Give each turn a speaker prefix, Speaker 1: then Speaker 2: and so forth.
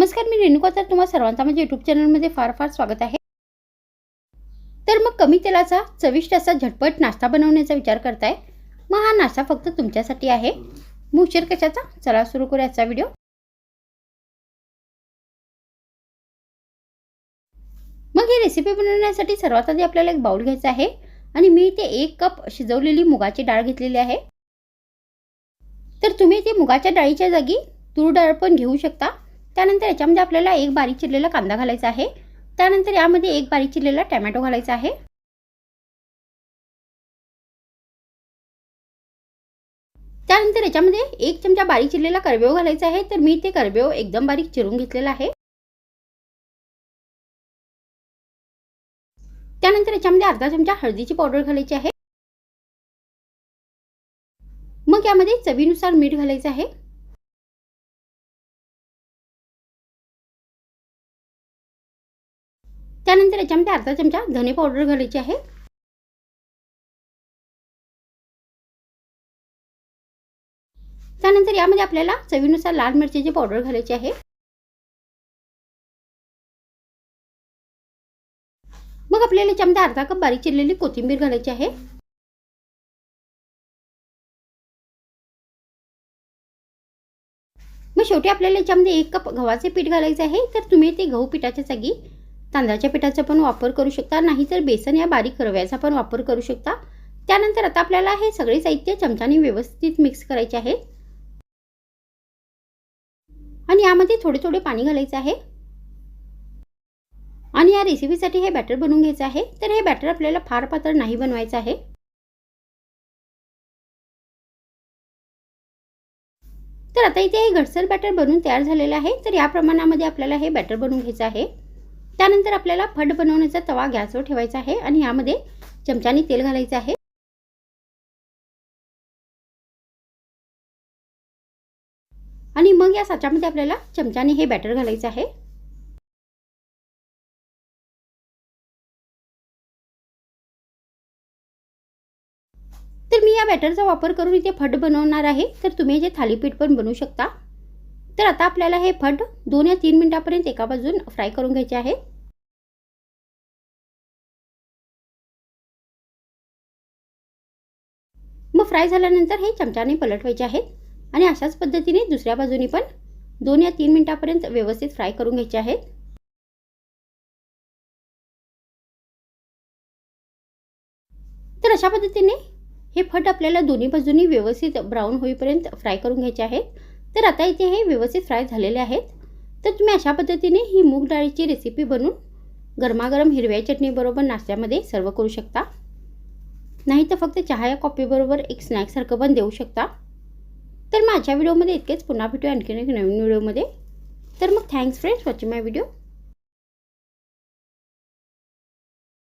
Speaker 1: नमस्कार, मी रेणुका. तर तुम्हा सर्वांचा माझ्या यूट्यूब चॅनलमध्ये फार फार स्वागत आहे. तर मग कमी तेलाचा चविष्ट असा झटपट नाश्ता बनवण्याचा विचार करताय, मग हा नाश्ता फक्त तुमच्यासाठी आहे. मग उशीर कशाचा, चला सुरू करू याचा व्हिडिओ. मग ही रेसिपी बनवण्यासाठी सर्वात आधी आपल्याला एक बाउल घ्यायचा आहे आणि मी इथे 1 कप शिजवलेली मुगाची डाळ घेतलेली आहे. तर तुम्ही इथे मुगाच्या डाळीच्या जागी तूर डाळ पण घेऊ शकता. त्यानंतर याच्यामध्ये आपल्याला एक बारीक चिरलेला कांदा घालायचा आहे. त्यानंतर यामध्ये एक बारीक चिरलेला टोमॅटो घालायचा आहे. त्यानंतर याच्यामध्ये 1 चमचा बारीक चिरलेला करवेव घालायचा आहे. तर मी ते करवेव एकदम बारीक चिरून घेतलेला आहे. त्यानंतर याच्यामध्ये अर्धा चमचा हळदीची पावडर घालायची आहे. मग यामध्ये चवीनुसार मीठ घालायचं आहे. त्यानंतर याच्यामध्ये अर्धा चमचा धने पावडर घालायची आहे. त्यानंतर यामध्ये आपल्याला चवीनुसार लाल मिरचीची पावडर घालायची आहे. मग आपल्याला याच्यामध्ये अर्धा कप बारीक चिरलेली कोथिंबीर घालायची आहे. मग शेवटी आपल्याला याच्यामध्ये 1 कप गव्हाचे पीठ घालायचे आहे. तर तुम्ही ते गहू पिठाच्या जागी तांदळाच्या पिठाचा पण वापर करू शकता, नाहीतर बेसन या बारीक रव्याचा पण वापर करू शकता. त्यानंतर आता आपल्याला हे सगळे साहित्य चमच्याने व्यवस्थित मिक्स करायचे आहे आणि यामध्ये थोडे थोडे पाणी घालायचे आहे. आणि या रेसिपीसाठी हे बॅटर बनवून घ्यायचं आहे. तर हे बॅटर आपल्याला फार पातळ नाही बनवायचं आहे. तर आता इथे हे घटसर बॅटर बनवून तयार झालेलं आहे. तर या प्रमाणामध्ये आपल्याला हे बॅटर बनवून घ्यायचं आहे. त्यानंतर आपल्याला फड बनवण्याचा तवा गॅसवर ठेवायचा आहे आणि यामध्ये चमच्याने तेल घालायचं आहे. आणि मग या साच्यामध्ये आपल्याला चमच्याने हे बॅटर घालायचं आहे. तर मी या बॅटरचा वापर करून इथे फड बनवणार आहे. तर तुम्ही जे थालीपीठ पण बनवू शकता. तर आता आपल्याला हे फड 2 या 3 मिनिटांपर्यंत एका बाजून फ्राय करून घ्यायचे आहे. मग फ्राय झाल्यानंतर हे चमच्याने पलटवायचे आहेत आणि अशाच पद्धतीने दुसऱ्या बाजूनी पण 2 या 3 मिनिटांपर्यंत व्यवस्थित फ्राय करून घ्यायचे आहेत. तर अशा पद्धतीने हे फड आपल्याला दोन्ही बाजूनी व्यवस्थित ब्राऊन होईपर्यंत फ्राय करून घ्यायचे आहेत. तर आता इथे हे व्यवस्थित फ्राय झालेले आहेत. तर तुम्ही अशा पद्धतीने ही मूग डाळीची रेसिपी बनवून गरमागरम हिरव्या चटणीबरोबर नाश्त्यामध्ये सर्व करू शकता, नाही तर फक्त चहा या कॉफीबरोबर एक स्नॅक्ससारखं पण देऊ शकता. तर माझ्या व्हिडिओमध्ये इतकेच. पुन्हा भेटूया आणखीन एक नवीन व्हिडिओमध्ये. तर मग थँक्स फ्रेंड्स वॉचिंग माय व्हिडिओ.